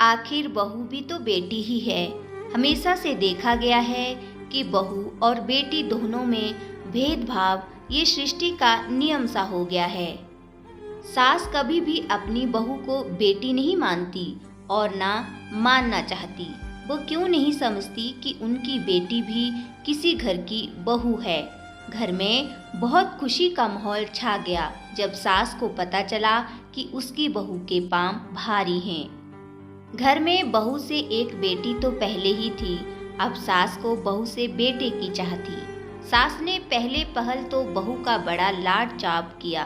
आखिर बहू भी तो बेटी ही है। हमेशा से देखा गया है कि बहू और बेटी दोनों में भेदभाव ये सृष्टि का नियम सा हो गया है। सास कभी भी अपनी बहू को बेटी नहीं मानती और ना मानना चाहती। वो क्यों नहीं समझती कि उनकी बेटी भी किसी घर की बहू है। घर में बहुत खुशी का माहौल छा गया जब सास को पता चला कि उसकी बहू के पांव भारी हैं। घर में बहू से एक बेटी तो पहले ही थी, अब सास को बहू से बेटे की चाह थी। सास ने पहले पहल तो बहू का बड़ा लाड चाप किया,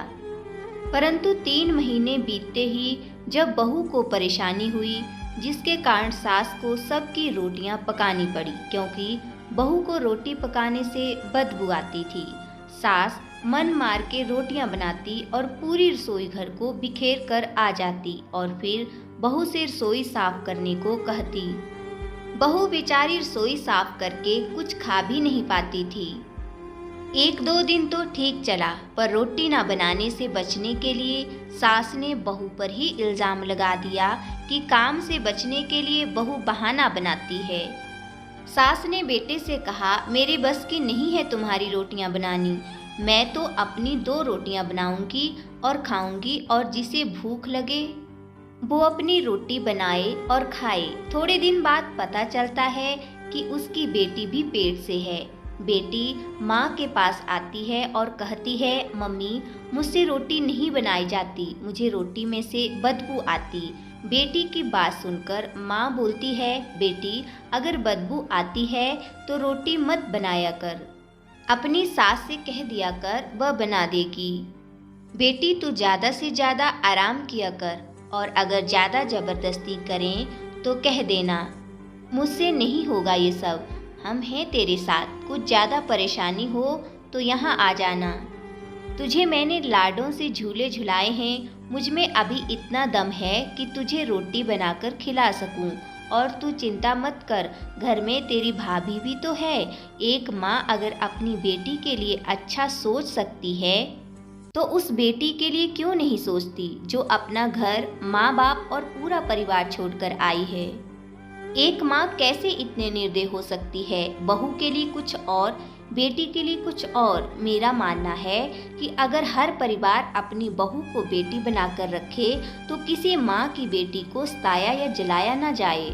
परंतु 3 महीने बीतते ही जब बहू को परेशानी हुई, जिसके कारण सास को सबकी रोटियां पकानी पड़ी, क्योंकि बहू को रोटी पकाने से बदबू आती थी। सास मन मार के रोटियां बनाती और पूरी रसोई घर को बिखेर कर आ जाती और फिर बहू से रसोई साफ करने को कहती। बहू बेचारी रसोई साफ करके कुछ खा भी नहीं पाती थी। 1-2 दिन तो ठीक चला, पर रोटी ना बनाने से बचने के लिए सास ने बहू पर ही इल्ज़ाम लगा दिया कि काम से बचने के लिए बहू बहाना बनाती है। सास ने बेटे से कहा, मेरे बस की नहीं है तुम्हारी रोटियां बनानी, मैं तो अपनी 2 रोटियां बनाऊंगी और खाऊंगी, और जिसे भूख लगे वो अपनी रोटी बनाए और खाए। थोड़े दिन बाद पता चलता है कि उसकी बेटी भी पेट से है। बेटी माँ के पास आती है और कहती है, मम्मी मुझसे रोटी नहीं बनाई जाती, मुझे रोटी में से बदबू आती। बेटी की बात सुनकर माँ बोलती है, बेटी अगर बदबू आती है तो रोटी मत बनाया कर, अपनी सास से कह दिया कर, वह बना देगी। बेटी तू ज़्यादा से ज़्यादा आराम किया कर, और अगर ज़्यादा ज़बरदस्ती करें तो कह देना, मुझसे नहीं होगा ये सब, हम हैं तेरे साथ, कुछ ज़्यादा परेशानी हो तो यहाँ आ जाना। तुझे मैंने लाडों से झूले झुलाए हैं, मुझ में अभी इतना दम है कि तुझे रोटी बनाकर खिला सकूं, और तू चिंता मत कर, घर में तेरी भाभी भी तो है। एक माँ अगर अपनी बेटी के लिए अच्छा सोच सकती है तो उस बेटी के लिए क्यों नहीं सोचती जो अपना घर, माँ बाप और पूरा परिवार छोड़कर आई है। एक माँ कैसे इतने निर्दयी हो सकती है, बहू के लिए कुछ और, बेटी के लिए कुछ और। मेरा मानना है कि अगर हर परिवार अपनी बहू को बेटी बनाकर रखे तो किसी माँ की बेटी को सताया या जलाया ना जाए।